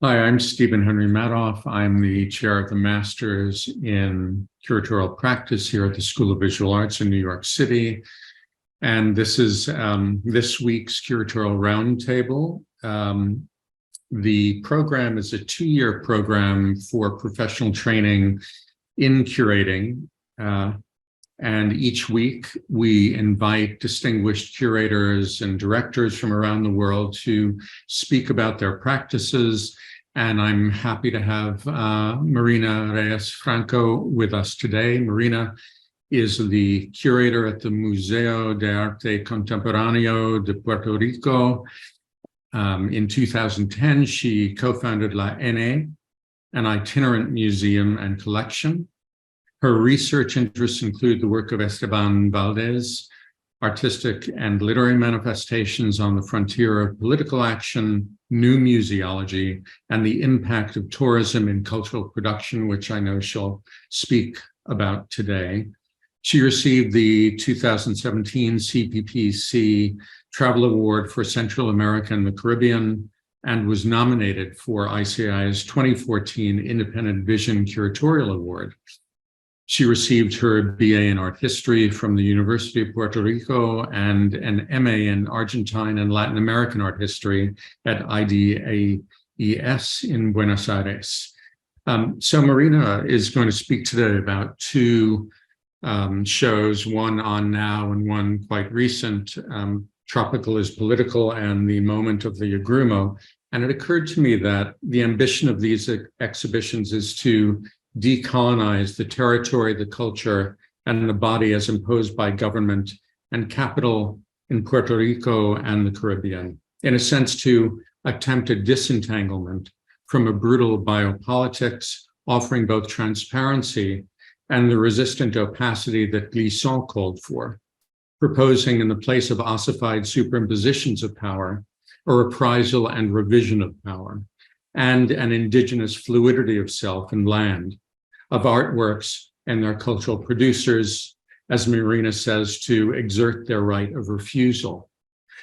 Hi, I'm Stephen Henry Madoff. I'm the chair of the Masters in Curatorial Practice here at the School of Visual Arts in New York City. And this is this week's Curatorial Roundtable. The program is a 2-year program for professional training in curating. And each week we invite distinguished curators and directors from around the world to speak about their practices. And I'm happy to have Marina Reyes Franco with us today. Marina is the curator at the Museo de Arte Contemporáneo de Puerto Rico. In 2010, she co-founded La N, an itinerant museum and collection. Her research interests include the work of Esteban Valdez, artistic and literary manifestations on the frontier of political action, new museology, and the impact of tourism in cultural production, which I know she'll speak about today. She received the 2017 CPPC Travel Award for Central America and the Caribbean, and was nominated for ICI's 2014 Independent Vision Curatorial Award. She received her BA in Art History from the University of Puerto Rico and an MA in Argentine and Latin American Art History at IDAES in Buenos Aires. So Marina is going to speak today about two shows, one on now and one quite recent, Tropical is Political and The Moment of the Agrumo. And it occurred to me that the ambition of these exhibitions is to decolonize the territory, the culture, and the body as imposed by government and capital in Puerto Rico and the Caribbean, in a sense to attempt a disentanglement from a brutal biopolitics, offering both transparency and the resistant opacity that Glissant called for, proposing in the place of ossified superimpositions of power, a reprisal and revision of power, and an indigenous fluidity of self and land, of artworks and their cultural producers, as Marina says, to exert their right of refusal.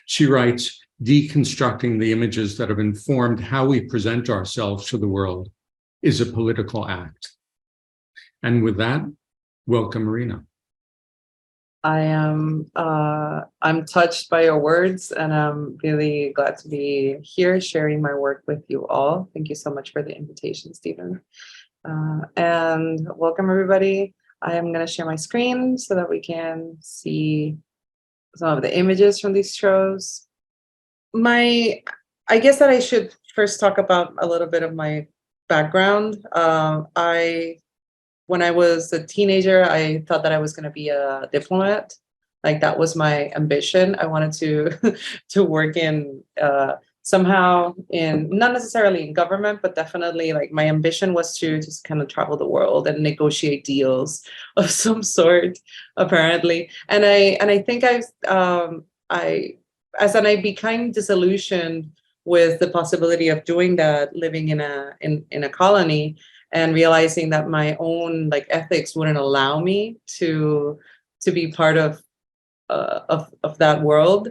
She writes, deconstructing the images that have informed how we present ourselves to the world is a political act. And with that, welcome, Marina. I'm touched by your words, and I'm really glad to be here sharing my work with you all. Thank you so much for the invitation, Stephen. And welcome, everybody. I am going to share my screen so that we can see some of the images from these shows. I guess that I should first talk about a little bit of my background. When I was a teenager, I thought that I was going to be a diplomat. Like, that was my ambition. I wanted to work in somehow in, not necessarily in government, but definitely like my ambition was to just kind of travel the world and negotiate deals of some sort, apparently. And I think as I became disillusioned with the possibility of doing that, living in a colony, and realizing that my own like ethics wouldn't allow me to be part of that world,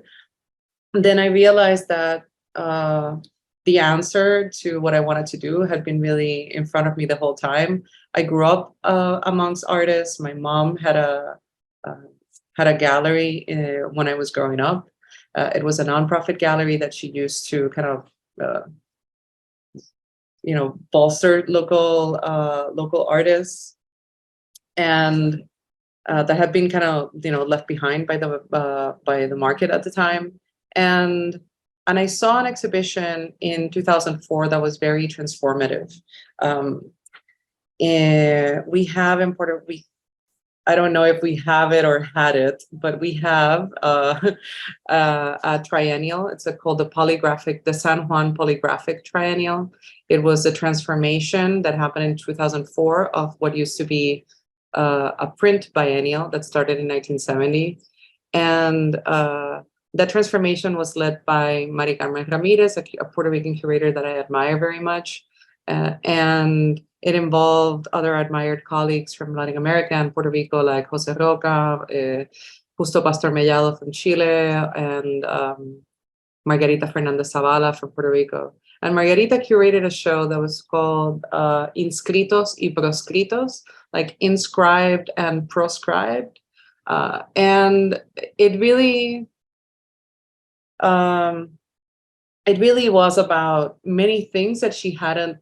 then I realized that the answer to what I wanted to do had been really in front of me the whole time. I grew up amongst artists. My mom had a gallery when I was growing up. It was a nonprofit gallery that she used to kind of bolster local artists, and that had been kind of left behind by the market at the time. And I saw an exhibition in 2004 that was very transformative. We have in Puerto Rico, I don't know if we have it or had it, but we have a triennial. It's called the San Juan Polygraphic Triennial. It was a transformation that happened in 2004 of what used to be a print biennial that started in 1970. And that transformation was led by Mari Carmen Ramirez, a Puerto Rican curator that I admire very much. And it involved other admired colleagues from Latin America and Puerto Rico, like Jose Roca, Justo Pastor Mellado from Chile, and Margarita Fernandez Zavala from Puerto Rico. And Margarita curated a show that was called Inscritos y Proscritos, like inscribed and proscribed. And it really was about many things that she hadn't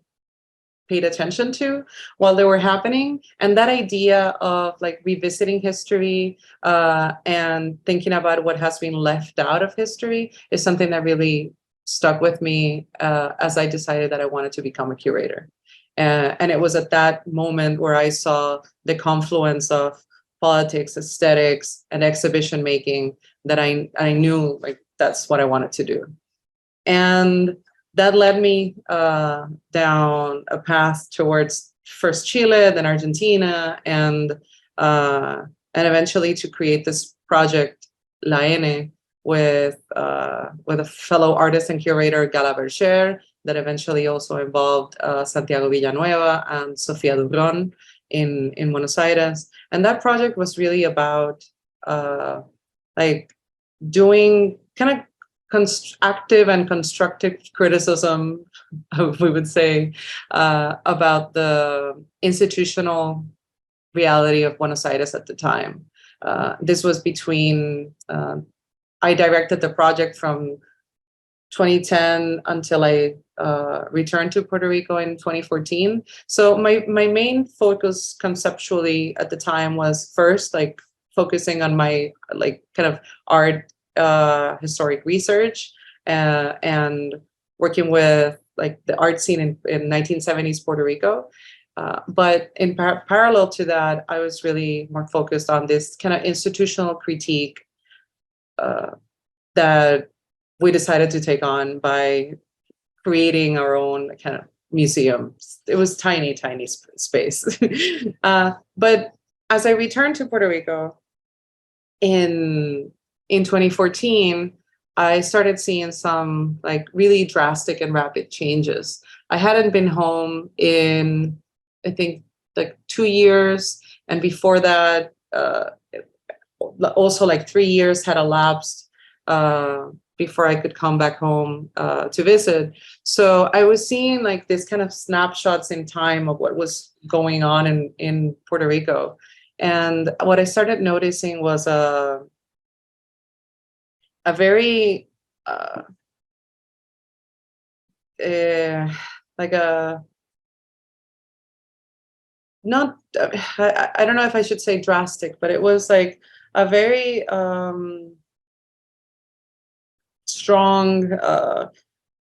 paid attention to while they were happening. And that idea of like revisiting history and thinking about what has been left out of history is something that really stuck with me as I decided that I wanted to become a curator. And it was at that moment where I saw the confluence of politics, aesthetics, and exhibition making that I knew like that's what I wanted to do. And that led me down a path towards first Chile, then Argentina, and eventually to create this project La N with a fellow artist and curator, Gala Berger, that eventually also involved Santiago Villanueva and Sofia Dubron in Buenos Aires. And that project was really about like doing kind of active and constructive criticism, we would say, about the institutional reality of Buenos Aires at the time. This was between, I directed the project from 2010 until I returned to Puerto Rico in 2014. So my main focus conceptually at the time was first like focusing on my like kind of art historic research and working with like the art scene in 1970s Puerto Rico. But in parallel to that, I was really more focused on this kind of institutional critique that we decided to take on by creating our own kind of museum. It was tiny space. But as I returned to Puerto Rico in 2014, I started seeing some like really drastic and rapid changes. I hadn't been home in, I think, like 2 years. And before that, also like 3 years had elapsed before I could come back home to visit. So I was seeing like this kind of snapshots in time of what was going on in Puerto Rico. And what I started noticing was a very like a not I don't know if I should say drastic, but it was like a very strong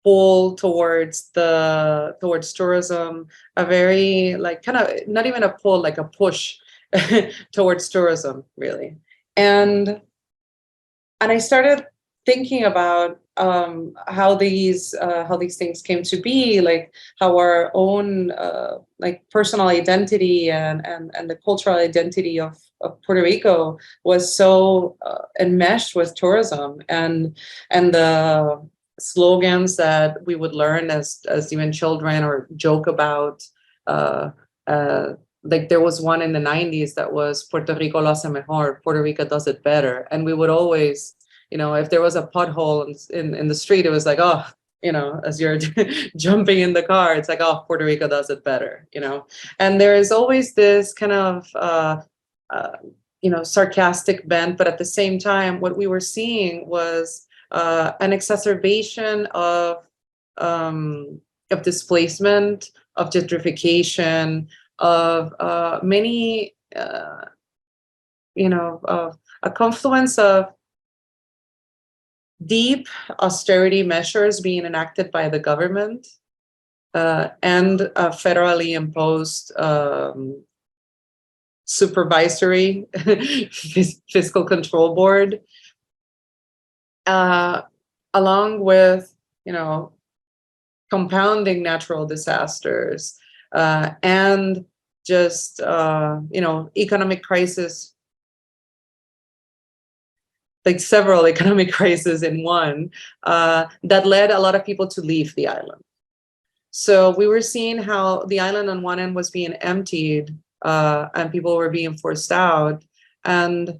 pull towards tourism, a very like kind of not even a pull, like a push towards tourism, really. And I started thinking about how these things came to be, like how our own like personal identity and the cultural identity of Puerto Rico was so enmeshed with tourism and the slogans that we would learn as even children or joke about. Like there was one in the 90s that was Puerto Rico lo hace mejor, Puerto Rico does it better. And we would always, you know, if there was a pothole in the street, it was like, oh, you know, as you're jumping in the car, it's like, oh, Puerto Rico does it better, you know. And there is always this kind of, you know, sarcastic bent, but at the same time, what we were seeing was an exacerbation of displacement, of gentrification, of many, you know, of a confluence of deep austerity measures being enacted by the government and a federally imposed supervisory fiscal control board, along with, you know, compounding natural disasters and just, you know, economic crisis, like several economic crises in one, that led a lot of people to leave the island. So we were seeing how the island on one end was being emptied and people were being forced out. And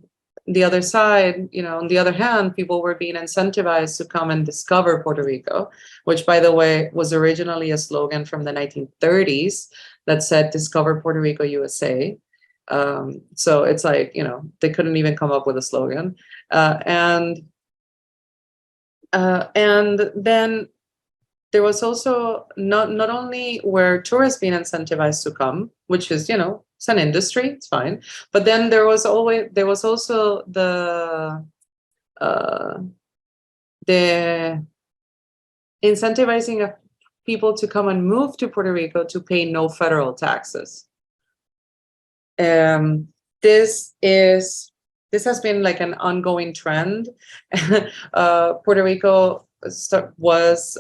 the other side, on the other hand, people were being incentivized to come and discover Puerto Rico, which, by the way, was originally a slogan from the 1930s that said, "Discover Puerto Rico, USA." So it's like, they couldn't even come up with a slogan. And then there was also not only were tourists being incentivized to come, which is, it's an industry, it's fine. But then there was also the incentivizing of people to come and move to Puerto Rico to pay no federal taxes. This has been like an ongoing trend. Puerto Rico was,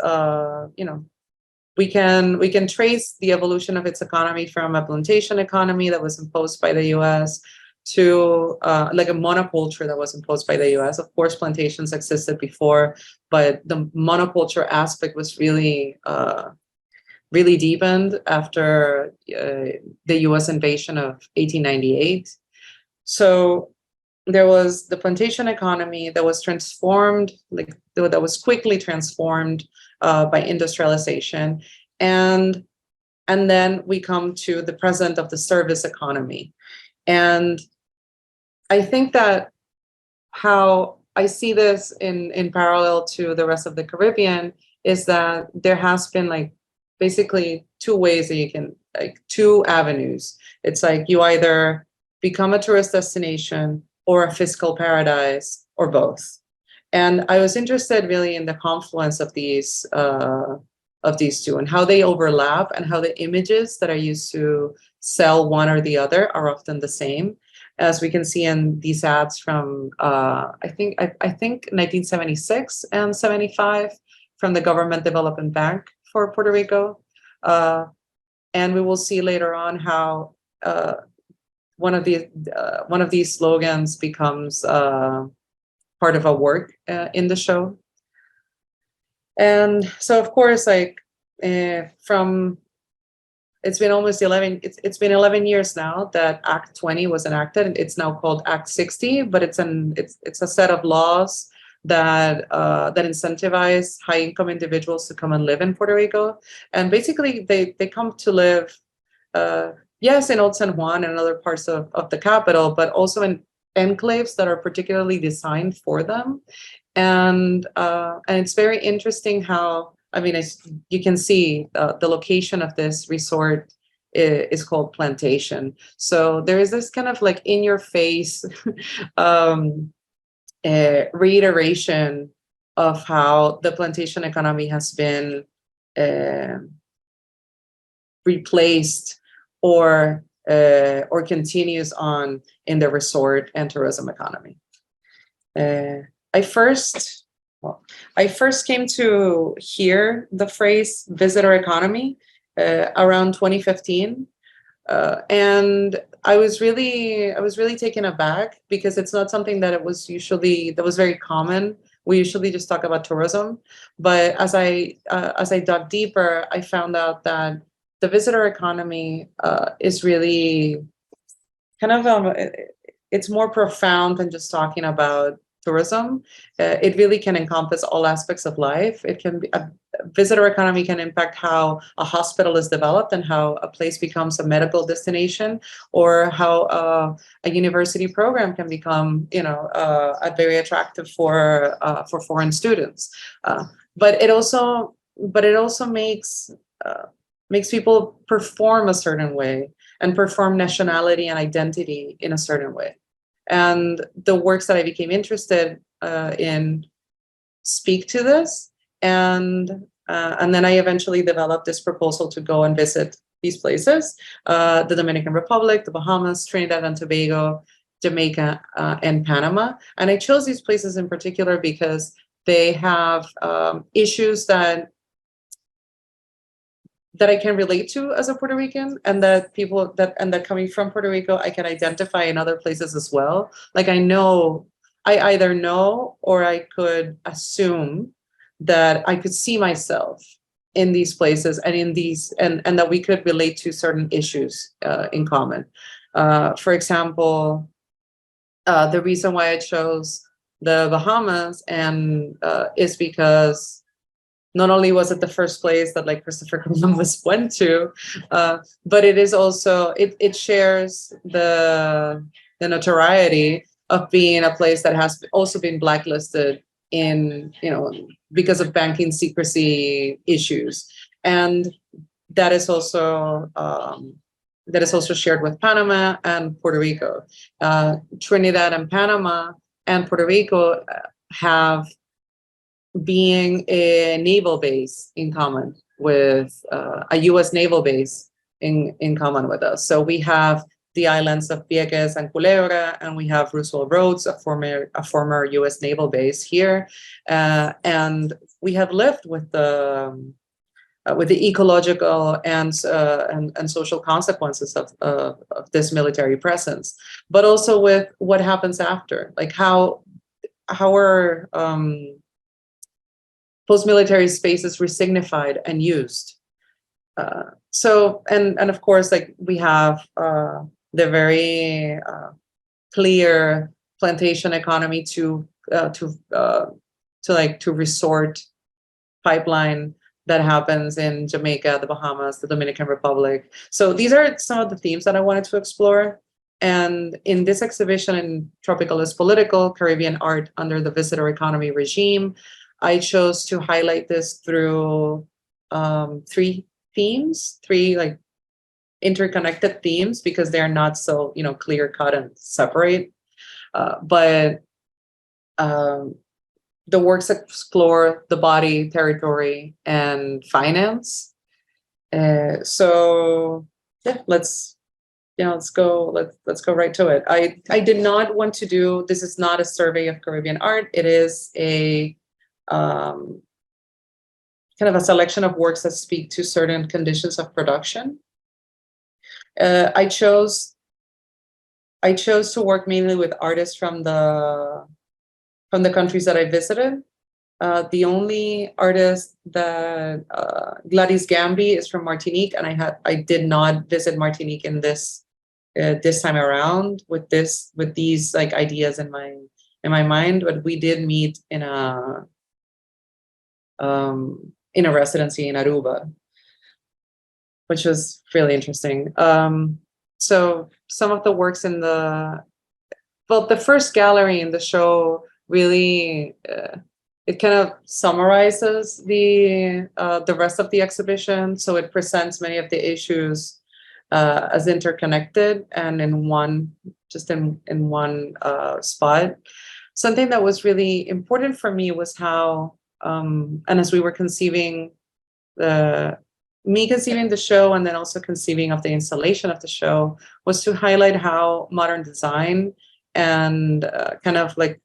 we can trace the evolution of its economy from a plantation economy that was imposed by the U.S. to like a monoculture that was imposed by the U.S. Of course, plantations existed before, but the monoculture aspect was really deepened after the U.S. invasion of 1898. So there was the plantation economy that was transformed, that was quickly transformed by industrialization, and then we come to the present of the service economy. And I think that how I see this in parallel to the rest of the Caribbean is that there has been basically two ways that you can, two avenues. It's like you either become a tourist destination or a fiscal paradise, or both. And I was interested really in the confluence of these two and how they overlap, and how the images that are used to sell one or the other are often the same, as we can see in these ads from I think 1976 and 75 from the Government Development Bank for Puerto Rico. And we will see later on how one of these slogans becomes part of a work in the show. And so, of course, it's been almost 11. It's been 11 years now that Act 20 was enacted. It's now called Act 60, but it's a set of laws that incentivize high-income individuals to come and live in Puerto Rico. And basically, they come to live, yes, in Old San Juan and other parts of the capital, but also in enclaves that are particularly designed for them. And it's very interesting how, you can see the location of this resort is called Plantation. So there is this kind of in your face reiteration of how the plantation economy has been replaced or continues on in the resort and tourism economy. I first came to hear the phrase visitor economy around 2015, and I was really taken aback, because it's not something that was very common. We usually just talk about tourism, but as I dug deeper, I found out that the visitor economy is really kind of it's more profound than just talking about tourism. It really can encompass all aspects of life. It can be a visitor economy can impact how a hospital is developed and how a place becomes a medical destination, or how a university program can become, very attractive for foreign students. But it also makes people perform a certain way, and perform nationality and identity in a certain way. And the works that I became interested in speak to this. And then I eventually developed this proposal to go and visit these places, the Dominican Republic, the Bahamas, Trinidad and Tobago, Jamaica, and Panama. And I chose these places in particular because they have issues that I can relate to as a Puerto Rican, and that people that coming from Puerto Rico, I can identify in other places as well. I either know or I could assume that I could see myself in these places and in these, and that we could relate to certain issues in common. For example, The reason why I chose the Bahamas and is because not only was it the first place that like Christopher Columbus went to, but it is also it shares the notoriety of being a place that has also been blacklisted in, you know, because of banking secrecy issues, and that is also shared with Panama and Puerto Rico. Trinidad and Panama and Puerto Rico have being a naval base in common with a U.S. naval base in common with us. So we have the islands of Vieques and Culebra, and we have Roosevelt Roads, a former U.S. naval base here, and we have lived with the ecological and social consequences of this military presence, but also with what happens after, like how our post-military space is resignified and used. So, and of course, like we have the very clear plantation economy to resort pipeline that happens in Jamaica, the Bahamas, the Dominican Republic. So these are some of the themes that I wanted to explore. And in this exhibition in Tropical is Political, Caribbean Art Under the Visitor Economy Regime, I chose to highlight this through three themes, three like interconnected themes, because they're not so, you know, clear cut and separate. But the works explore the body, territory, and finance. So yeah, let's go right to it. I did not want to do, this is not a survey of Caribbean art. It is a kind of a selection of works that speak to certain conditions of production. I chose to work mainly with artists from the countries that I visited. The only artist that Gladys Gamby is from Martinique, and I did not visit Martinique in this time around with these like ideas in my mind, but we did meet in a residency in Aruba, which was really interesting. So some of the works in the first gallery in the show really it kind of summarizes the rest of the exhibition. So it presents many of the issues as interconnected and in one spot. Something that was really important for me was how, and as we were conceiving the show and then also conceiving of the installation of the show, was to highlight how modern design and kind of like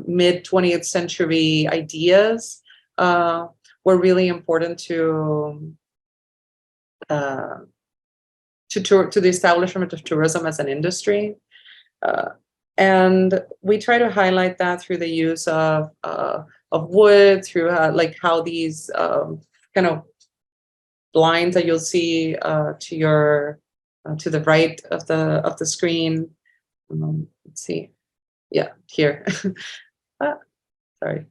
mid 20th century ideas were really important to the establishment of tourism as an industry. And we try to highlight that through the use of wood, through like how these kind of blinds that you'll see to the right of the screen. Let's see. Yeah, here. Sorry.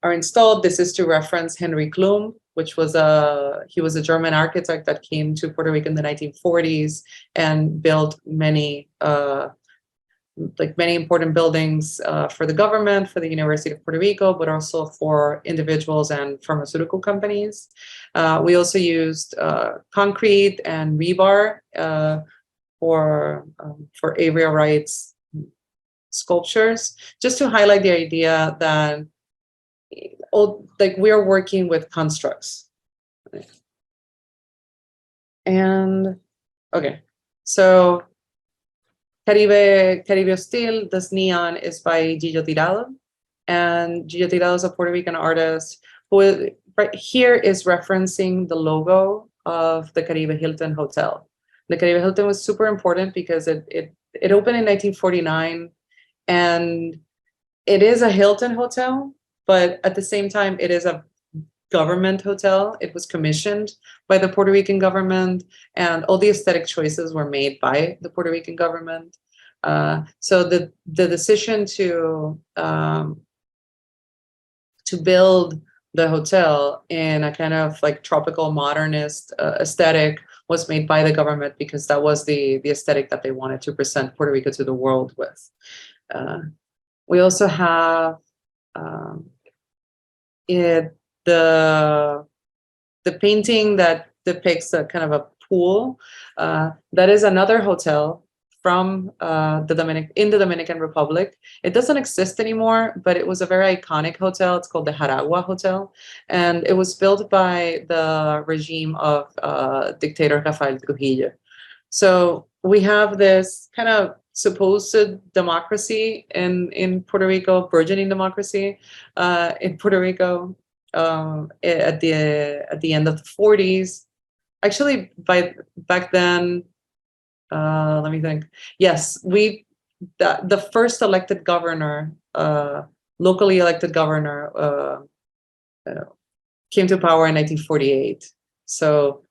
Are installed. This is to reference Henry Klum, which was he was a German architect that came to Puerto Rico in the 1940s and built many important buildings for the government, for the University of Puerto Rico, but also for individuals and pharmaceutical companies. We also used concrete and rebar for area rights sculptures, just to highlight the idea that we are working with constructs. And okay, so Caribe Hostil, This Neon is by Gillo Tirado. And Gillo Tirado is a Puerto Rican artist who right here is referencing the logo of the Caribe Hilton Hotel. The Caribe Hilton was super important because it opened in 1949, and it is a Hilton hotel, but at the same time, it is a government hotel. It was commissioned by the Puerto Rican government, and all the aesthetic choices were made by the Puerto Rican government. So the decision to build the hotel in a kind of like tropical modernist aesthetic was made by the government, because that was the aesthetic that they wanted to present Puerto Rico to the world with. We also have the painting that depicts a kind of a pool. That is another hotel from the Dominican Republic. It doesn't exist anymore, but it was a very iconic hotel. It's called the Jaragua Hotel, and it was built by the regime of dictator Rafael Trujillo. So we have this kind of supposed democracy in Puerto Rico, burgeoning democracy in Puerto Rico at the end of the 40s. Actually, back then, let me think. Yes, the first elected governor, locally elected governor, came to power in 1948. So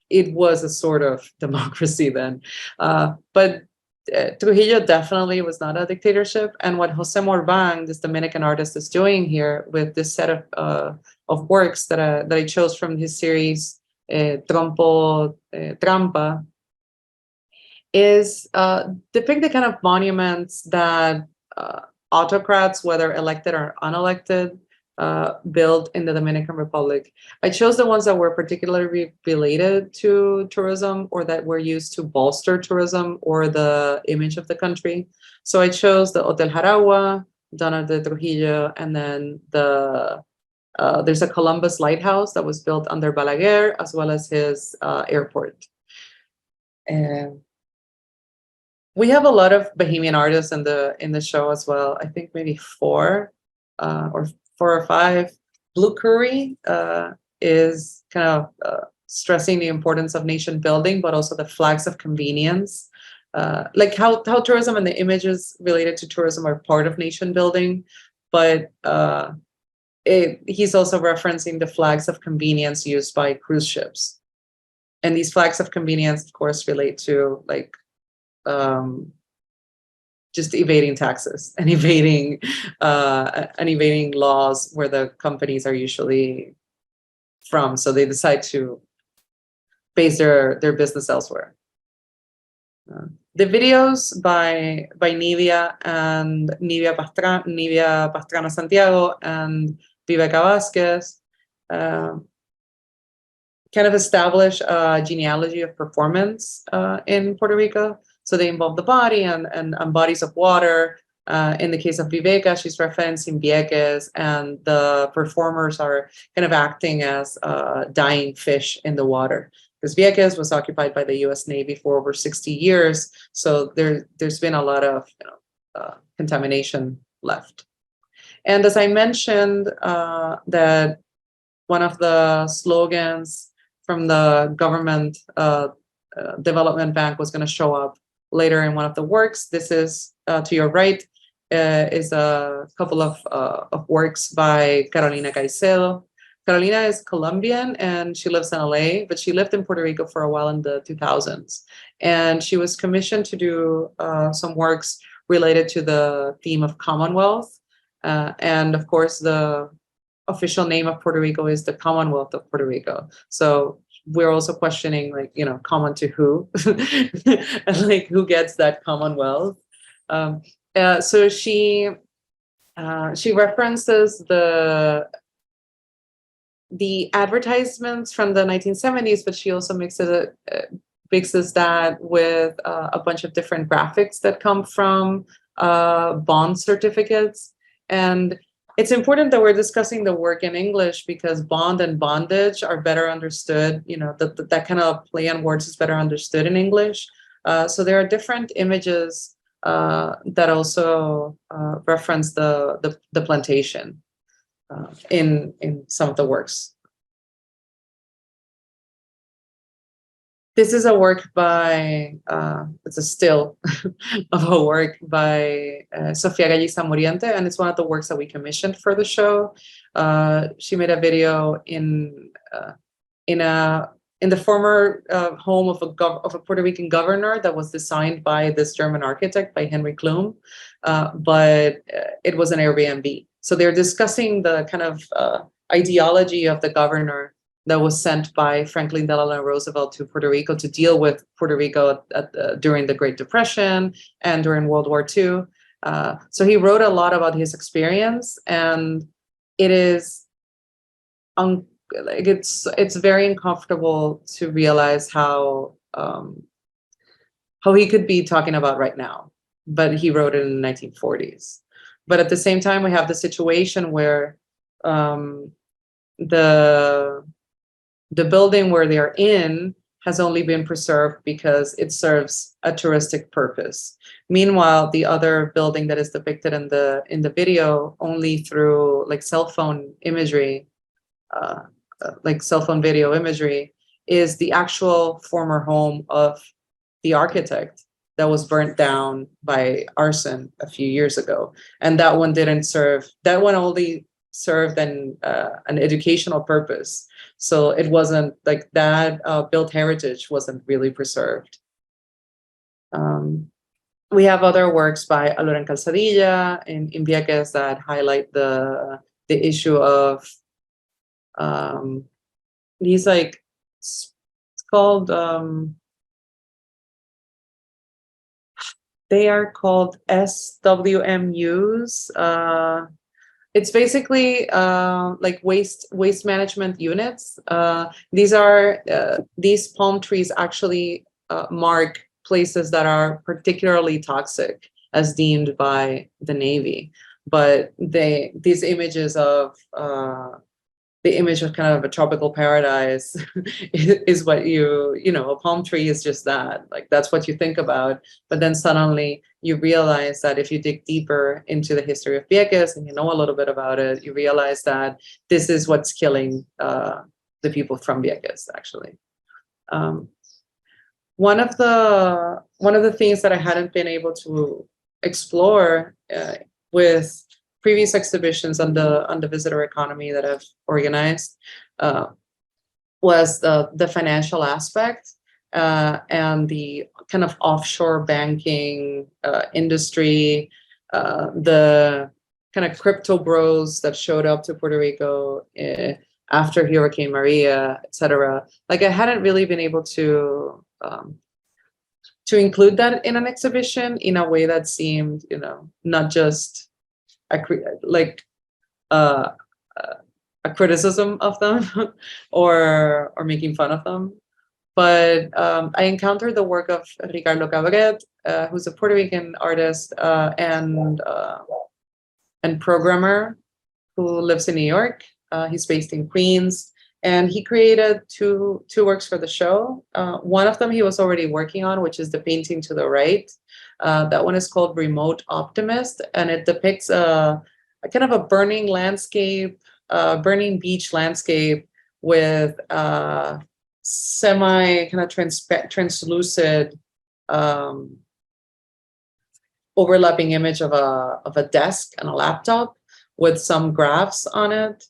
it was a sort of democracy then. But Trujillo definitely was not a dictatorship. And what Jose Morvan, this Dominican artist, is doing here with this set of works that I chose from his series Trampa, is depict the kind of monuments that autocrats, whether elected or unelected, built in the Dominican Republic. I chose the ones that were particularly related to tourism, or that were used to bolster tourism or the image of the country. So I chose the Hotel Jaragua, Donna de Trujillo, and then there's a Columbus lighthouse that was built under Balaguer, as well as his airport. And we have a lot of Bahamian artists in the show as well. I think maybe four or five. Blue Curry is kind of stressing the importance of nation building, but also the flags of convenience, like how tourism and the images related to tourism are part of nation building, but he's also referencing the flags of convenience used by cruise ships. And these flags of convenience, of course, relate to like just evading taxes and evading laws where the companies are usually from. So they decide to base their business elsewhere. The videos by Nivea Pastrana Santiago and Viveca Vasquez kind of establish a genealogy of performance in Puerto Rico. So they involve the body and bodies of water. In the case of Viveca, she's referencing Vieques, and the performers are kind of acting as dying fish in the water. Because Vieques was occupied by the U.S. Navy for over 60 years, so there's been a lot of contamination left. And as I mentioned, that one of the slogans from the government development bank was going to show up later in one of the works. This is to your right, is a couple of works by Carolina Caicedo. Carolina is Colombian and she lives in LA, but she lived in Puerto Rico for a while in the 2000s. And she was commissioned to do some works related to the theme of Commonwealth. And of course, the official name of Puerto Rico is the Commonwealth of Puerto Rico. So we're also questioning, like, common to who, and like who gets that Commonwealth. So she references the advertisements from the 1970s, but she also mixes that with a bunch of different graphics that come from bond certificates. And it's important that we're discussing the work in English, because bond and bondage are better understood. That kind of play on words is better understood in English. So there are different images that also reference the plantation in some of the works. This is a work by, it's a still of a work by Sofia Gallisa Muriente, and it's one of the works that we commissioned for the show. She made a video in the former home of a Puerto Rican governor that was designed by this German architect, by Henry Klum, but it was an Airbnb. So they're discussing the kind of ideology of the governor that was sent by Franklin Delano Roosevelt to Puerto Rico to deal with Puerto Rico during the Great Depression and during World War II. So he wrote a lot about his experience, and it is it's very uncomfortable to realize how he could be talking about right now, but he wrote it in the 1940s. But at the same time, we have the situation where the building where they're in has only been preserved because it serves a touristic purpose. Meanwhile, the other building that is depicted in the video only through like cell phone imagery, like cell phone video imagery, is the actual former home of the architect that was burnt down by arson a few years ago. And that one only served an educational purpose. So it wasn't like that built heritage wasn't really preserved. We have other works by Aloran Calzadilla in Vieques that highlight the issue of these, like, it's called they are called SWMUs. It's basically like waste management units. These palm trees actually mark places that are particularly toxic as deemed by the Navy. But these images of the image of kind of a tropical paradise is what a palm tree is just that. Like, that's what you think about. But then suddenly you realize that if you dig deeper into the history of Vieques and you know a little bit about it, you realize that this is what's killing the people from Vieques, actually. One of the things that I hadn't been able to explore with previous exhibitions on the visitor economy that I've organized was the financial aspect and the kind of offshore banking industry, the kind of crypto bros that showed up to Puerto Rico after Hurricane Maria, et cetera. Like, I hadn't really been able to include that in an exhibition in a way that seemed, not just a criticism of them or making fun of them. But I encountered the work of Ricardo Cabret, who's a Puerto Rican artist and programmer who lives in New York. He's based in Queens, and he created two works for the show. One of them he was already working on, which is the painting to the right. That one is called Remote Optimist, and it depicts a kind of a burning landscape, burning beach landscape with semi kind of translucid overlapping image of a desk and a laptop with some graphs on it.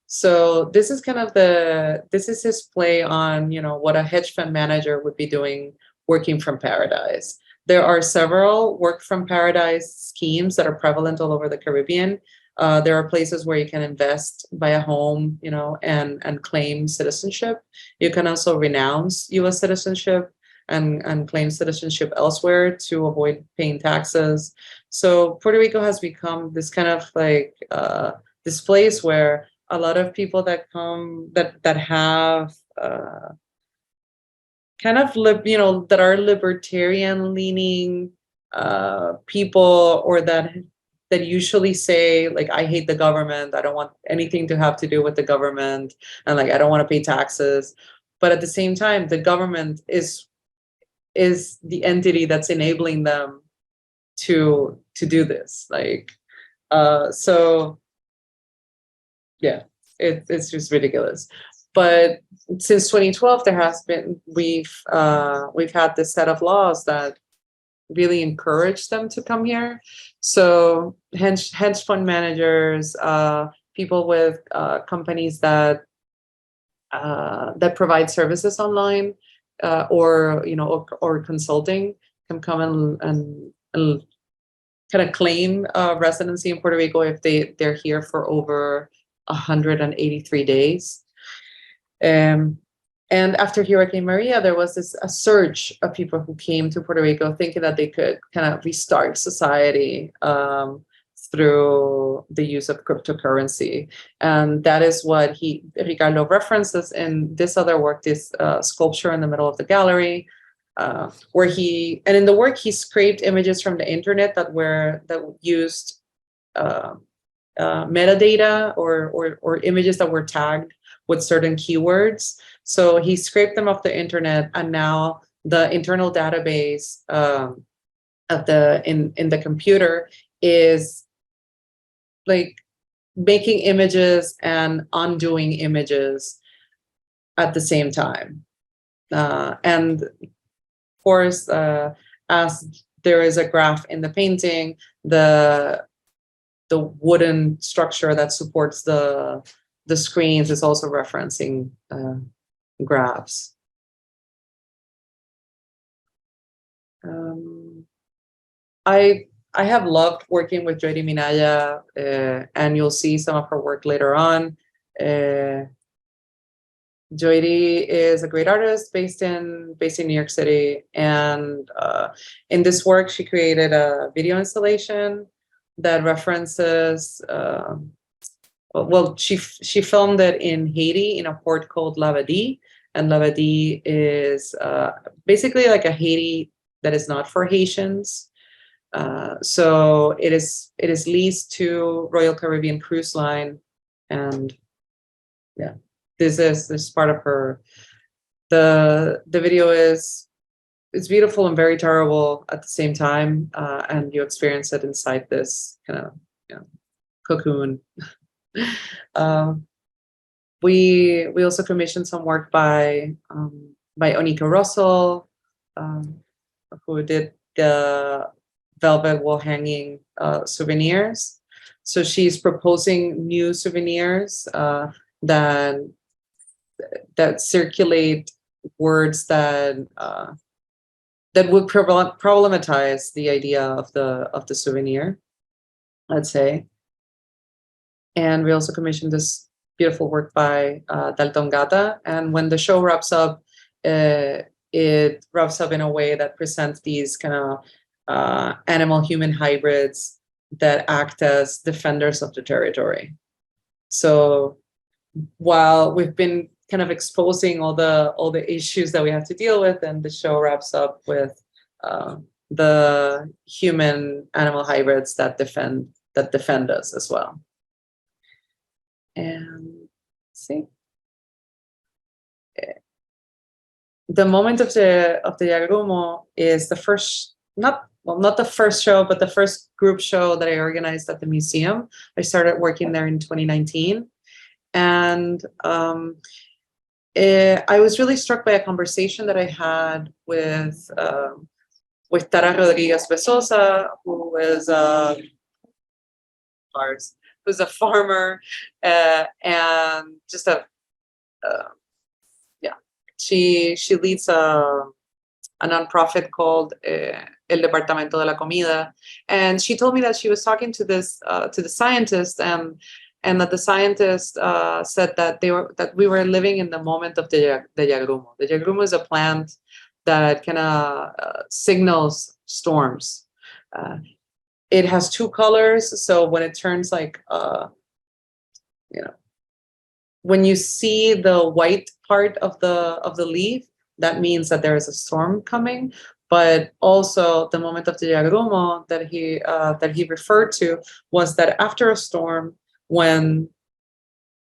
So this is kind of this is his play on, what a hedge fund manager would be doing working from paradise. There are several work from paradise schemes that are prevalent all over the Caribbean. There are places where you can invest, buy a home, and claim citizenship. You can also renounce U.S. citizenship and claim citizenship elsewhere to avoid paying taxes. So Puerto Rico has become this kind of like this place where a lot of people that come that have kind of that are libertarian leaning people, or that usually say, like, I hate the government, I don't want anything to have to do with the government, and like I don't want to pay taxes. But at the same time, the government is the entity that's enabling them to do this. Like, so yeah, it's just ridiculous. but since 2012, we've had this set of laws that really encourage them to come here. So hedge fund managers, people with companies that provide services online, or or consulting, can come and kind of claim residency in Puerto Rico if they're here for over 183 days. And after Hurricane Maria, there was a surge of people who came to Puerto Rico thinking that they could kind of restart society through the use of cryptocurrency. And that is what Ricardo references in this other work, this sculpture in the middle of the gallery, where in the work, he scraped images from the internet that used metadata or images that were tagged with certain keywords. So he scraped them off the internet, and now the internal database in the computer is like making images and undoing images at the same time. And of course, as there is a graph in the painting, the wooden structure that supports the screens is also referencing graphs. I have loved working with Joyri Minaya, and you'll see some of her work later on. Joyri is a great artist based in New York City, and in this work, she created a video installation that references. Well, she filmed it in Haiti in a port called Labadie, and Labadie is basically like a Haiti that is not for Haitians. So it is leased to Royal Caribbean Cruise Line, and yeah, this is part of her. The video is beautiful and very terrible at the same time, and you experience it inside this kind of cocoon. We also commissioned some work by Onika Russell, who did the velvet wall hanging souvenirs. So she's proposing new souvenirs that circulate words that would problematize the idea of the souvenir, let's say. And we also commissioned this beautiful work by Dalton Gata. And when the show wraps up, it wraps up in a way that presents these kind of animal-human hybrids that act as defenders of the territory. So while we've been kind of exposing all the issues that we have to deal with, and the show wraps up with the human-animal hybrids that defend us as well. And see, the moment of the Yagumo is the first, not the first show, but the first group show that I organized at the museum. I started working there in 2019, and I was really struck by a conversation that I had with Tara Rodriguez Besosa, who is who's a farmer, and just she leads a nonprofit called El Departamento de la Comida, and she told me that she was talking to the scientist, and that the scientist said that we were living in the moment of the Yagrumo. The Yagrumo is a plant that kind of signals storms. It has two colors, so when it turns when you see the white part of the leaf, that means that there is a storm coming. But also the moment of the Yagrumo that he referred to was that after a storm, when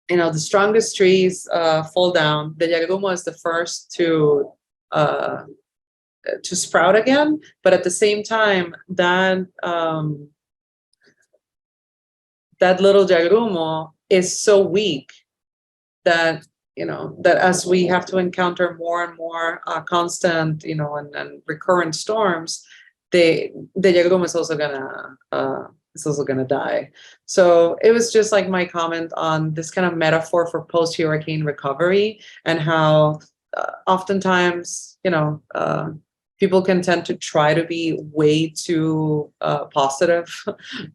the strongest trees fall down, the Yagrumo is the first to sprout again. But at the same time, that little Yagrumo is so weak that that as we have to encounter more and more constant, and recurrent storms, the Yagum is also gonna die. So it was just like my comment on this kind of metaphor for post-hurricane recovery, and how oftentimes, people can tend to try to be way too positive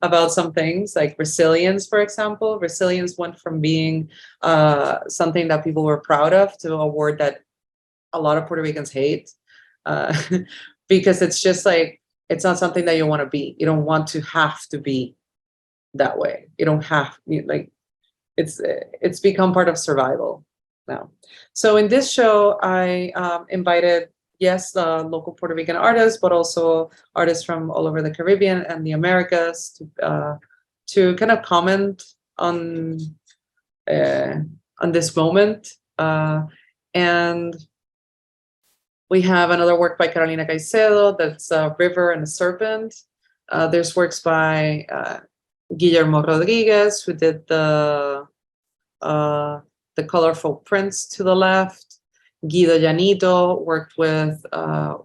about some things, like resilience, for example. Resilience went from being something that people were proud of to a word that a lot of Puerto Ricans hate, uh, because it's just like, it's not something that you want to be. You don't want to have to be that way. You don't have, like, it's become part of survival now. So in this show, I invited, yes, local Puerto Rican artists, but also artists from all over the Caribbean and the Americas to kind of comment on this moment. And we have another work by Carolina Caicedo, that's a river and a serpent. There's works by Guillermo Rodriguez, who did the colorful prints to the left. Guido Llanito worked with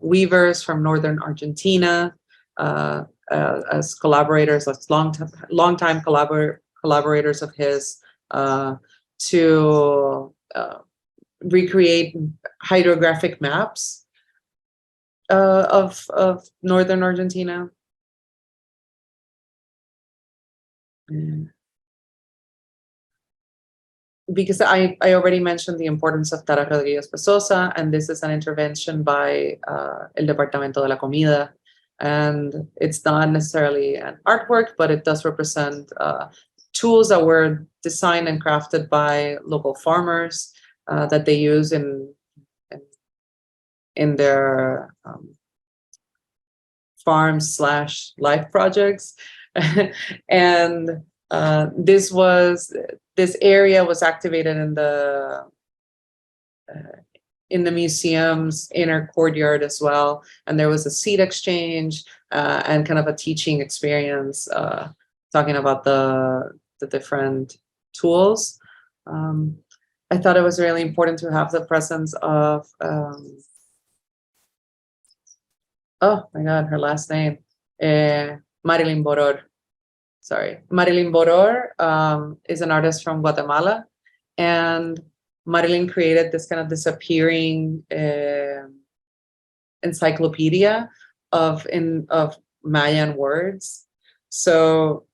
weavers from northern Argentina as collaborators, as long-time collaborators of his, to recreate hydrographic maps of northern Argentina. Because I already mentioned the importance of Tara Rodriguez Pesosa, and this is an intervention by El Departamento de la Comida. And it's not necessarily an artwork, but it does represent tools that were designed and crafted by local farmers that they use in their farm/life projects. And this area was activated in the museum's inner courtyard as well. And there was a seed exchange and kind of a teaching experience talking about the different tools. I thought it was really important to have the presence of, oh my God, her last name, Marilyn Boror. Sorry, Marilyn Boror is an artist from Guatemala, and Marilyn created this kind of disappearing encyclopedia of Mayan words. So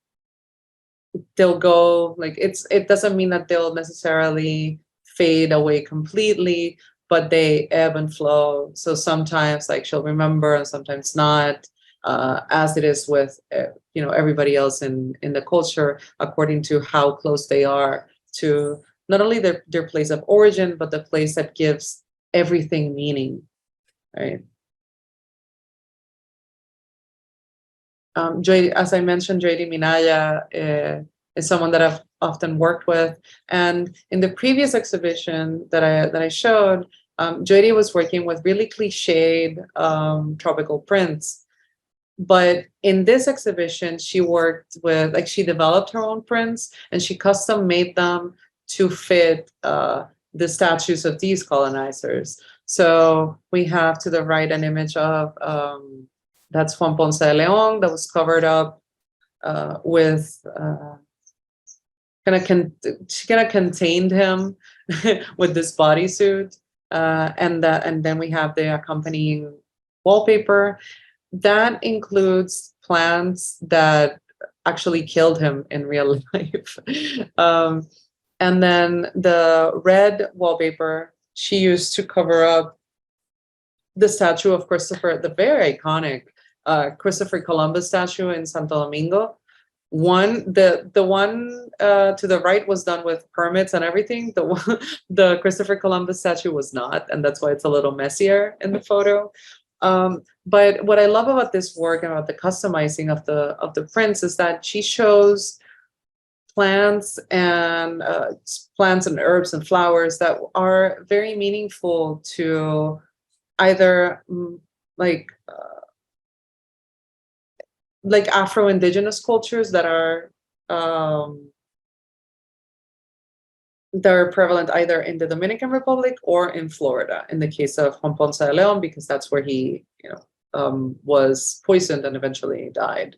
they'll go, like, it doesn't mean that they'll necessarily fade away completely, but they ebb and flow. So sometimes, like, she'll remember and sometimes not, as it is with everybody else in the culture, according to how close they are to not only their place of origin, but the place that gives everything meaning, right? As I mentioned, JD Minaya is someone that I've often worked with, and in the previous exhibition that I showed, JD was working with really cliched tropical prints. But in this exhibition, she worked with, like, she developed her own prints and she custom made them to fit the statues of these colonizers. So we have to the right an image of, that's Juan Ponce de Leon, that was covered up with, she kind of contained him with this bodysuit. And then we have the accompanying wallpaper. That includes plants that actually killed him in real life. And then the red wallpaper she used to cover up the statue of Christopher, the very iconic Christopher Columbus statue in Santo Domingo. The one to the right was done with permits and everything. The Christopher Columbus statue was not, and that's why it's a little messier in the photo. But what I love about this work and about the customizing of the prints is that she shows plants and herbs and flowers that are very meaningful to either like Afro-Indigenous cultures that are they're prevalent either in the Dominican Republic or in Florida, in the case of Juan Ponce de Leon, because that's where he, was poisoned and eventually died.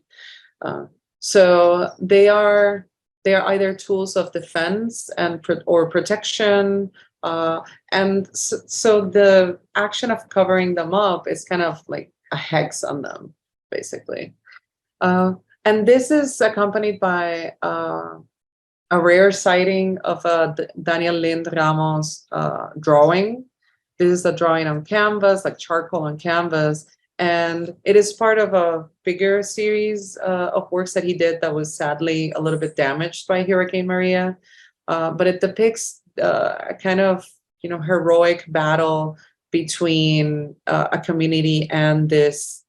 So they are either tools of defense and or protection, and so the action of covering them up is kind of like a hex on them, basically. And this is accompanied by a rare sighting of a Daniel Lind Ramos drawing. This is a drawing on canvas, like charcoal on canvas, and it is part of a bigger series of works that he did that was sadly a little bit damaged by Hurricane Maria. But it depicts a kind of, heroic battle between a community and this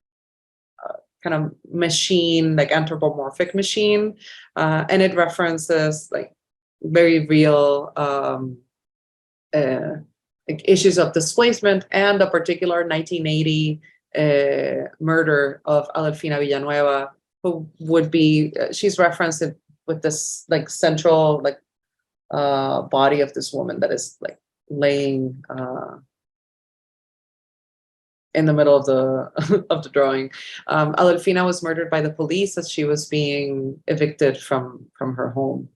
kind of machine, like anthropomorphic machine, and it references like very real like issues of displacement and a particular 1980 murder of Adelfina Villanueva, who would be, she's referenced it with this like central like body of this woman that is like laying in the middle of the of the drawing. Adelfina was murdered by the police as she was being evicted from her home.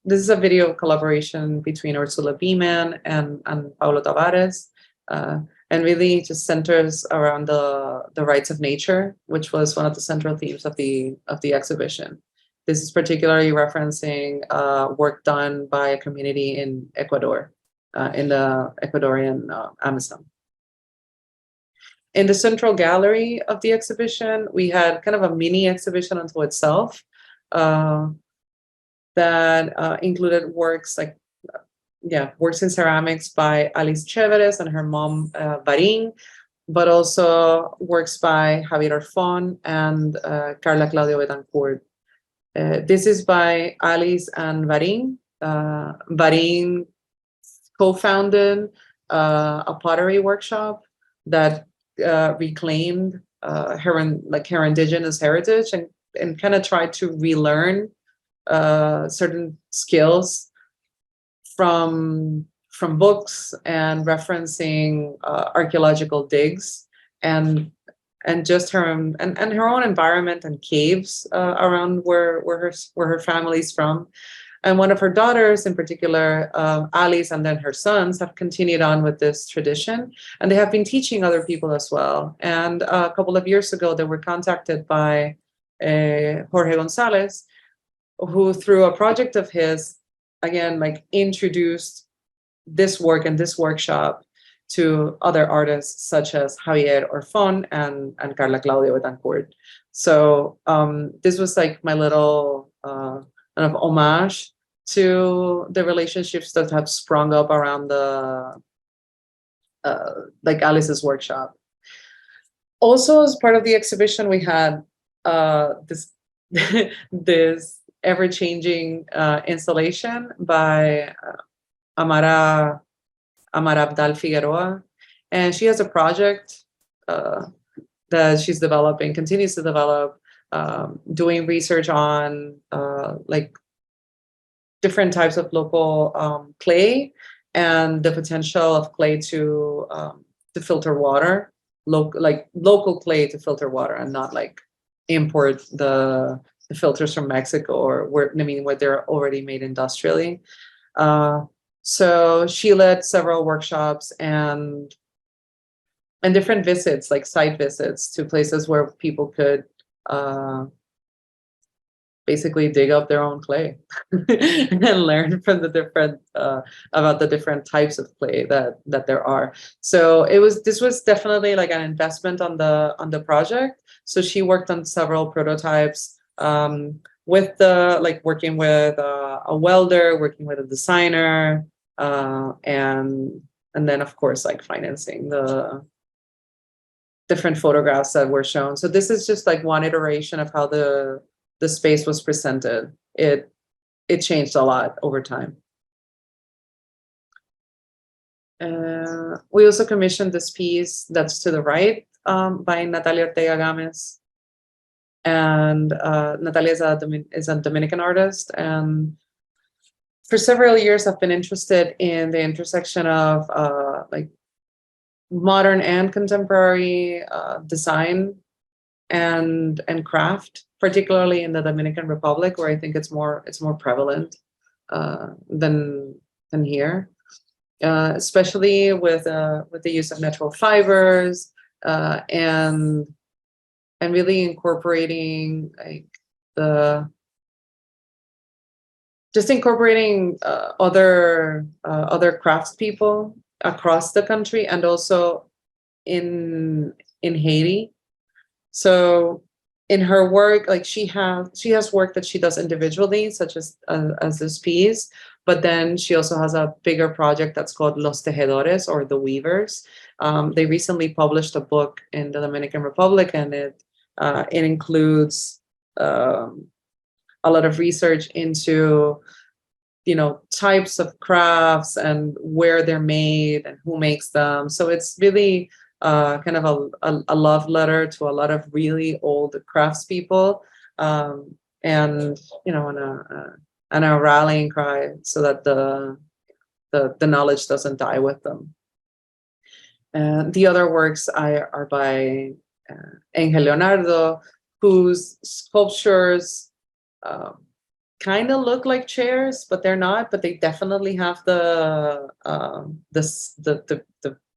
This is a video collaboration between Ursula Beeman and Paulo Tavares, and really just centers around the rights of nature, which was one of the central themes of the exhibition. This is particularly referencing work done by a community in Ecuador, in the Ecuadorian Amazon. In the central gallery of the exhibition, we had kind of a mini exhibition unto itself that included works like, works in ceramics by Alice Chéveres and her mom, Varin, but also works by Javier Orfón and Carla Claudio Betancourt. This is by Alice and Varin. Varin co-founded a pottery workshop that reclaimed her indigenous heritage and kind of tried to relearn certain skills from books and referencing archaeological digs and just her own environment and caves around where her family's from. And one of her daughters in particular, Alice, and then her sons have continued on with this tradition, and they have been teaching other people as well. And a couple of years ago, they were contacted by Jorge Gonzalez, who through a project of his, again, like introduced this work and this workshop to other artists such as Javier Orfón and Carla Claudia Betancourt. So this was like my little kind of homage to the relationships that have sprung up around the like Alice's workshop. Also, as part of the exhibition, we had this this ever-changing installation by Amara Abdal Figueroa, and she has a project that she's developing, continues to develop, doing research on like different types of local clay and the potential of clay to filter water, local clay to filter water, and not like import the filters from Mexico or where they're already made industrially. So she led several workshops and different visits, like site visits to places where people could basically dig up their own clay and learn from the different about the different types of clay that there are. So this was definitely like an investment on the project. So she worked on several prototypes with working with a welder, working with a designer, and then of course like financing the different photographs that were shown. So this is just like one iteration of how the space was presented. It changed a lot over time. We also commissioned this piece that's to the right by Natalia Ortega Gámez. and Natalia is a Dominican artist, and for several years I've been interested in the intersection of like modern and contemporary design and craft, particularly in the Dominican Republic, where I think it's more prevalent than here, especially with the use of natural fibers and really incorporating like incorporating other craftspeople across the country, and also in Haiti. So in her work, like she has work that she does individually, such as this piece, but then she also has a bigger project that's called Los Tejedores, or the Weavers. They recently published a book in the Dominican Republic, and it includes a lot of research into, you know, types of crafts and where they're made and who makes them. So it's really kind of a love letter to a lot of really old craftspeople, and, you know, and a rallying cry so that the knowledge doesn't die with them. And the other works are by Angel Leonardo, whose sculptures kind of look like chairs, but they're not. But they definitely have the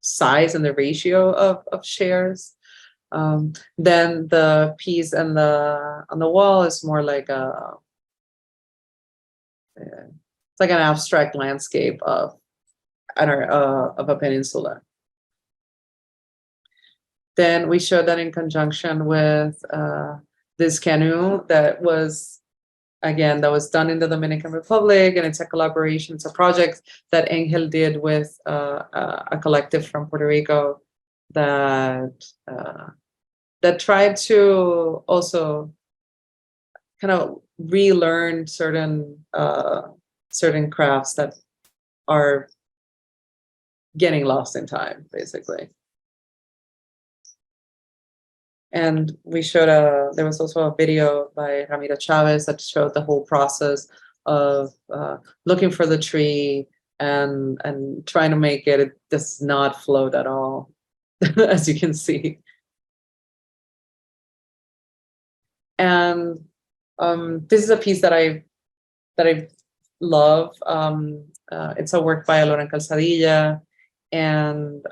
size and the ratio of chairs. Then the piece on the wall is more like it's like an abstract landscape of a peninsula. Then we showed that in conjunction with this canoe that was done in the Dominican Republic, and it's a collaboration. It's a project that Angel did with a collective from Puerto Rico that tried to also kind of relearn certain crafts that are getting lost in time, basically. And we showed there was also a video by Ramiro Chavez that showed the whole process of looking for the tree and trying to make it does not float at all, as you can see. And this is a piece that I love. It's a work by Loren Calzadilla, and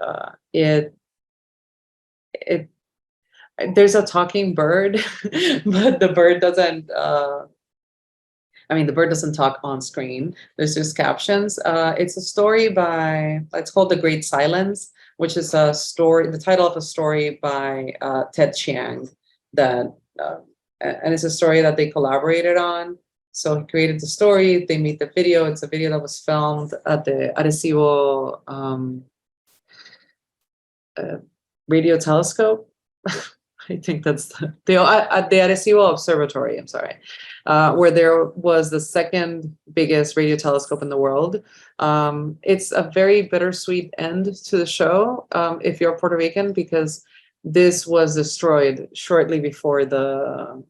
there's a talking bird, but the bird doesn't. The bird doesn't talk on screen. There's just captions. It's a story it's called The Great Silence, which is a story. The title of a story by Ted Chiang, and it's a story that they collaborated on. So he created the story. They made the video. It's a video that was filmed at the Arecibo radio telescope. I think that's at the Arecibo Observatory, I'm sorry, where there was the second biggest radio telescope in the world. It's a very bittersweet end to the show if you're Puerto Rican, because this was destroyed shortly before the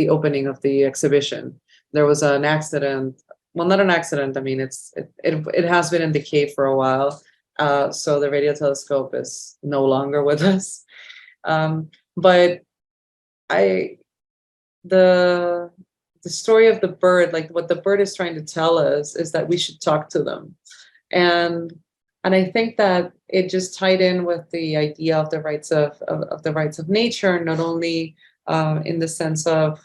opening of the exhibition. There was an accident. Well, not an accident. I mean, it has been in decay for a while. So the radio telescope is no longer with us. But the story of the bird, like what the bird is trying to tell us, is that we should talk to them. And I think that it just tied in with the idea of the rights of nature, not only in the sense of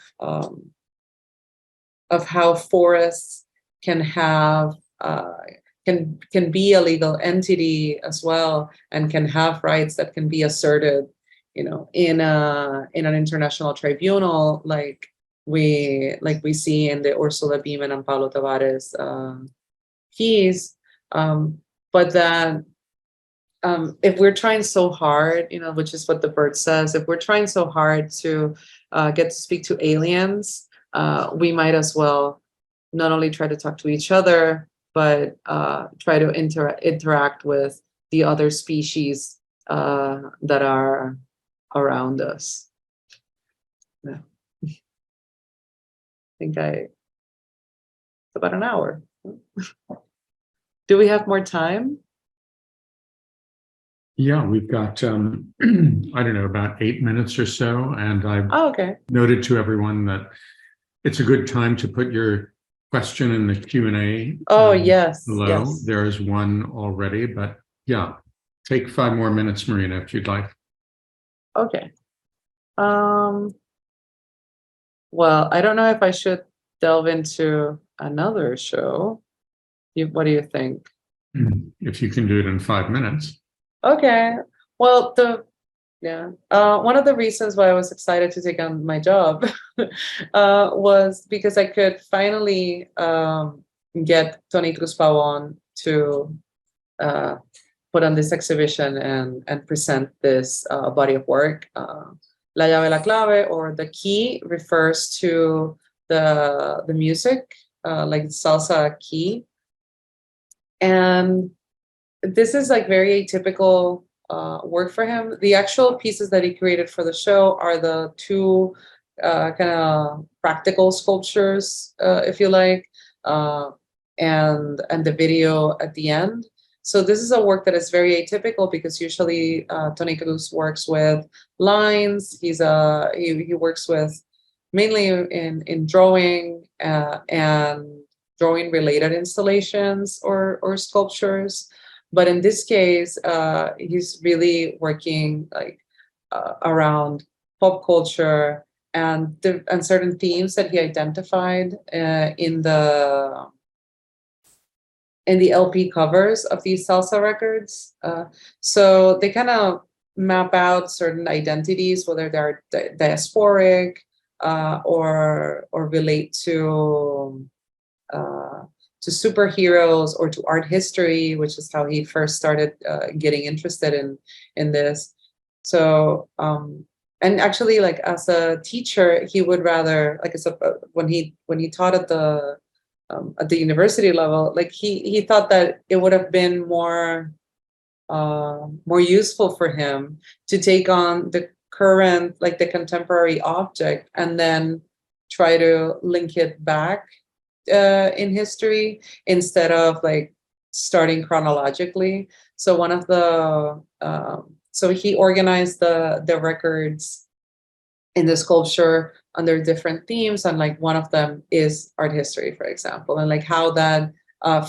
how forests can have can be a legal entity as well, and can have rights that can be asserted, you know, in an international tribunal, like we see in the Ursula Beeman and Pablo Tavares keys. But that if we're trying so hard, you know, which is what the bird says, if we're trying so hard to get to speak to aliens, we might as well not only try to talk to each other, but try to interact with the other species that are around us. No. I think it's about an hour. Do we have more time? Yeah, we've got, I don't know, about 8 minutes or so. And I've Oh, okay. noted to everyone that it's a good time to put your question in the Q&A. Oh, yes, Below. yes. There is one already, but yeah, take 5 more minutes, Marina, if you'd like. Okay. Well, I don't know if I should delve into another show. What do you think? If you can do it in 5 minutes. Okay. Well, one of the reasons why I was excited to take on my job was because I could finally get Tony Cruz Pavon to put on this exhibition and present this body of work. La llave la clave, or the key, refers to the music, like salsa key. And this is like very atypical work for him. The actual pieces that he created for the show are the two kind of practical sculptures, if you like, and the video at the end. So this is a work that is very atypical because usually Tony Cruz works with lines. He works with mainly in drawing and drawing related installations or sculptures. But in this case, he's really working like around pop culture and certain themes that he identified in the LP covers of these salsa records. So they kind of map out certain identities, whether they're diasporic or relate to superheroes or to art history, which is how he first started getting interested in this. So and actually, like as a teacher, he would rather, like when he taught at the university level, like he thought that it would have been more useful for him to take on the current, like the contemporary object, and then try to link it back in history instead of like starting chronologically. So one of the so he organized the records in the sculpture under different themes, and like one of them is art history, for example, and like how that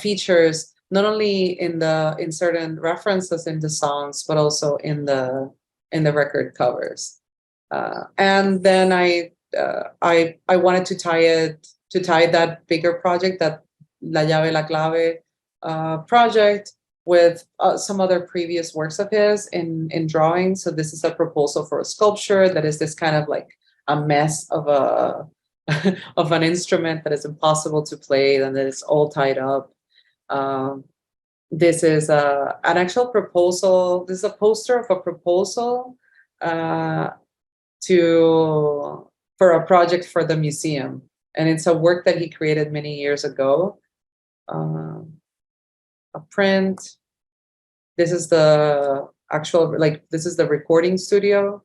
features not only in certain references in the songs, but also in the record covers. And then I wanted to tie that bigger project, that La llave la clave project, with some other previous works of his in drawing. So this is a proposal for a sculpture that is this kind of like a mess of of an instrument that is impossible to play, and that is all tied up. This is an actual proposal. This is a poster of a proposal for a project for the museum, and it's a work that he created many years ago. A print. This is the actual, like, this is the recording studio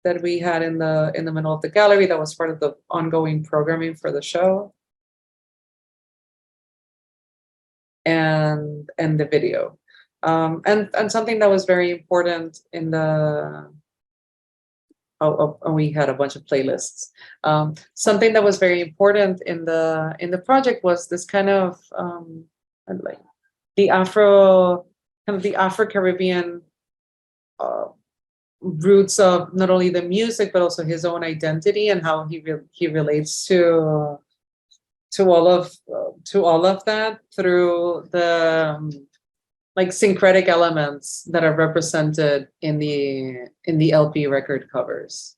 that we had in the middle of the gallery that was part of the ongoing programming for the show. And the video. And something that was very important in the we had a bunch of playlists. Something that was very important in the project was this kind of like the Afro-Caribbean roots of not only the music but also his own identity, and how he relates to all of that through the like syncretic elements that are represented in the LP record covers.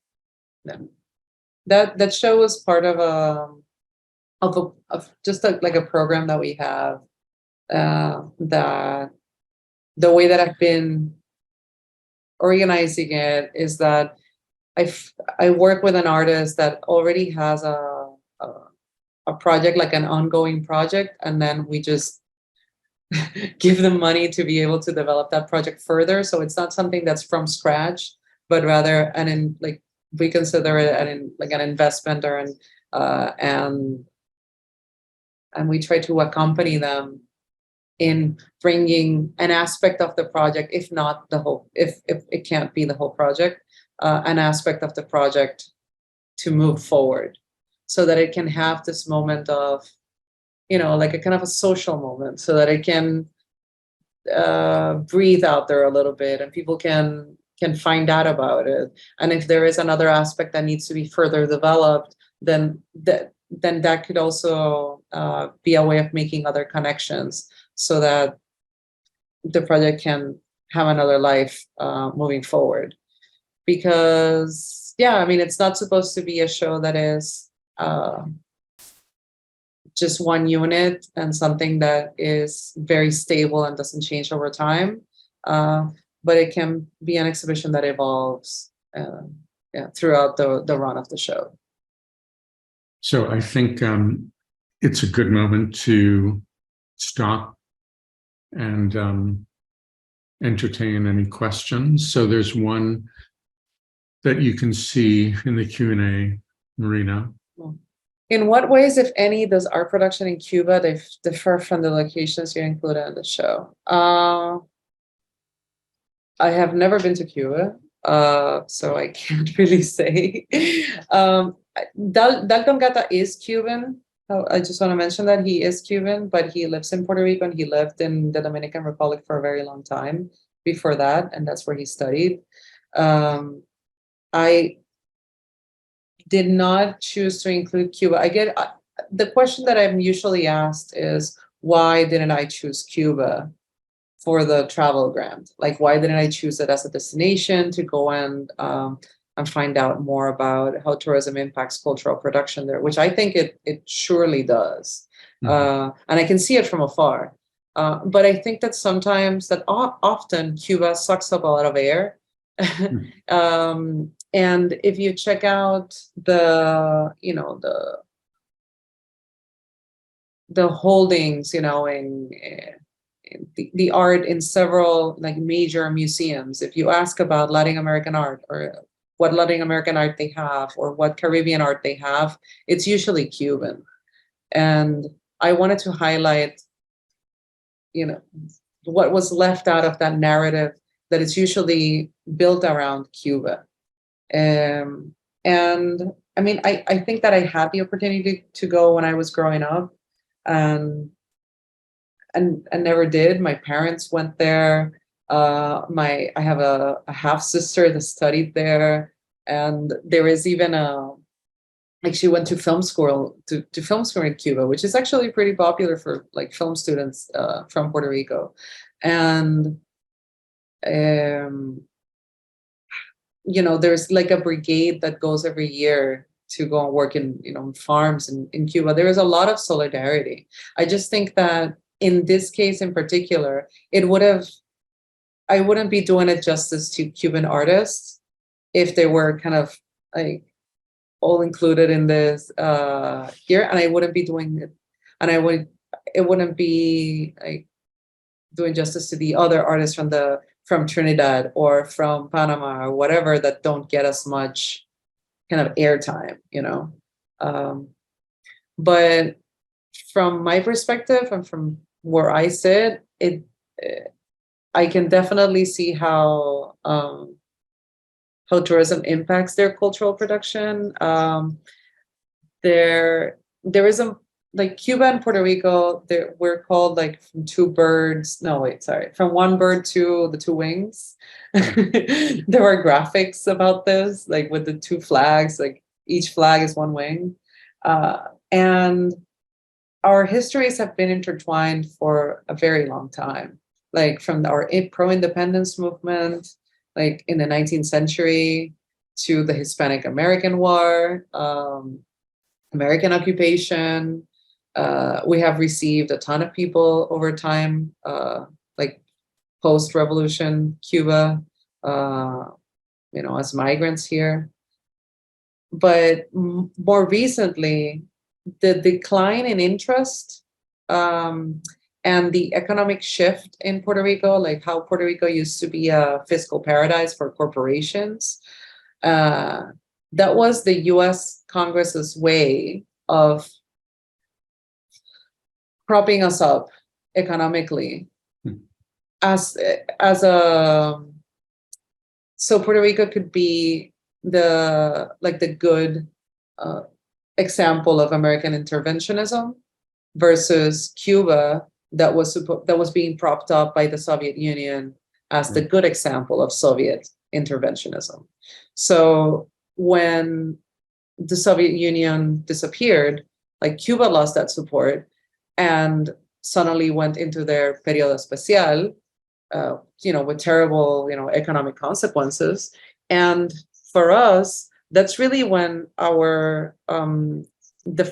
That show was part of just like a program that we have, that the way that I've been organizing it is that I work with an artist that already has a project, like an ongoing project, and then we just give them money to be able to develop that project further. So it's not something that's from scratch, but rather like we consider it like an investment or and we try to accompany them in bringing an aspect of the project, if not the whole, if it can't be the whole project, an aspect of the project to move forward, so that it can have this moment of, like a kind of a social moment, so that it can breathe out there a little bit, and people can find out about it. And if there is another aspect that needs to be further developed, then that could also be a way of making other connections, so that the project can have another life moving forward. Because it's not supposed to be a show that is just one unit and something that is very stable and doesn't change over time, but it can be an exhibition that evolves throughout the run of the show. So I think it's a good moment to stop and entertain any questions. So there's one that you can see in the Q&A, Marina. In what ways, if any, does art production in Cuba differ from the locations you included in the show? I have never been to Cuba, so I can't really say. Dalton Gata is Cuban. I just want to mention that he is Cuban, but he lives in Puerto Rico, and he lived in the Dominican Republic for a very long time before that, and that's where he studied. I did not choose to include Cuba. I get the question that I'm usually asked is, why didn't I choose Cuba for the travel grant? Like, why didn't I choose it as a destination to go and find out more about how tourism impacts cultural production there, which I think it surely does. And I can see it from afar. But I think that sometimes, often Cuba sucks up a lot of air. And if you check out the holdings, in the art in several like major museums, if you ask about Latin American art, or what Latin American art they have, or what Caribbean art they have, it's usually Cuban. And I wanted to highlight, what was left out of that narrative, that it's usually built around Cuba. And I think that I had the opportunity to go when I was growing up, and never did. My parents went there. I have a half sister that studied there, and there is even she went to film school in Cuba, which is actually pretty popular for like film students from Puerto Rico. And there's like a brigade that goes every year to go and work in farms in Cuba. There is a lot of solidarity. I just think that in this case in particular, I wouldn't be doing it justice to Cuban artists if they were kind of like all included in this here, and I wouldn't be doing it, and it wouldn't be like doing justice to the other artists from Trinidad or from Panama or whatever that don't get as much kind of airtime, but from my perspective and from where I sit, I can definitely see how tourism impacts their cultural production. There is like Cuba and Puerto Rico, we're called like from one bird to the two wings. There are graphics about this, like with the two flags, like each flag is one wing. And our histories have been intertwined for a very long time, like from our pro-independence movement, like in the 19th century, to the Hispanic American War, American occupation. We have received a ton of people over time, like post-revolution Cuba, as migrants here. But more recently, the decline in interest and the economic shift in Puerto Rico, like how Puerto Rico used to be a fiscal paradise for corporations, that was the US Congress's way of propping us up economically as a so Puerto Rico could be the good example of American interventionism versus Cuba that was being propped up by the Soviet Union as the good example of Soviet interventionism. So when the Soviet Union disappeared, like Cuba lost that support and suddenly went into their periodo especial, with terrible, economic consequences. And for us, that's really when the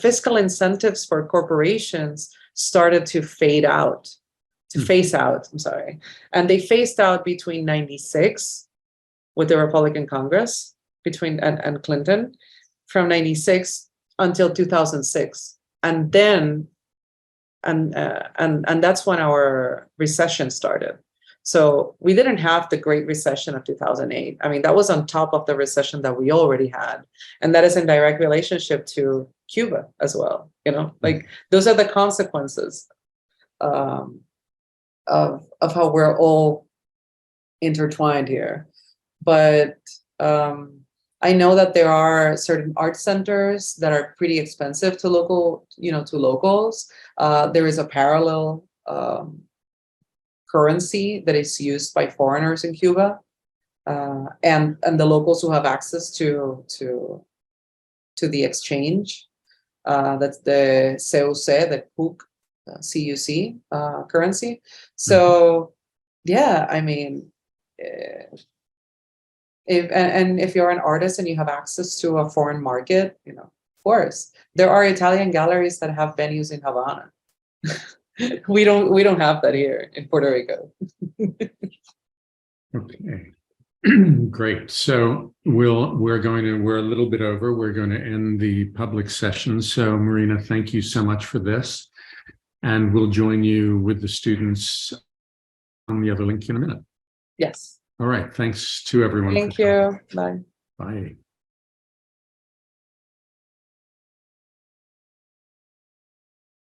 fiscal incentives for corporations started to phase out. I'm sorry. And they phased out between 96 with the Republican Congress and Clinton, from 96 until 2006. And then, and that's when our recession started. So we didn't have the Great Recession of 2008. I mean, that was on top of the recession that we already had. And that is in direct relationship to Cuba as well. Like those are the consequences of how we're all intertwined here. But I know that there are certain art centers that are pretty expensive to locals. There is a parallel currency that is used by foreigners in Cuba, and the locals who have access to the exchange. That's the CUC, the CUC currency. So yeah, I mean, if you're an artist and you have access to a foreign market, of course, there are Italian galleries that have venues in Havana. We don't have that here in Puerto Rico. Okay. Great. So we're a little bit over. We're going to end the public session. So Marina, thank you so much for this. And we'll join you with the students on the other link in a minute. Yes. All right. Thanks to everyone. Thank you. Bye. Bye.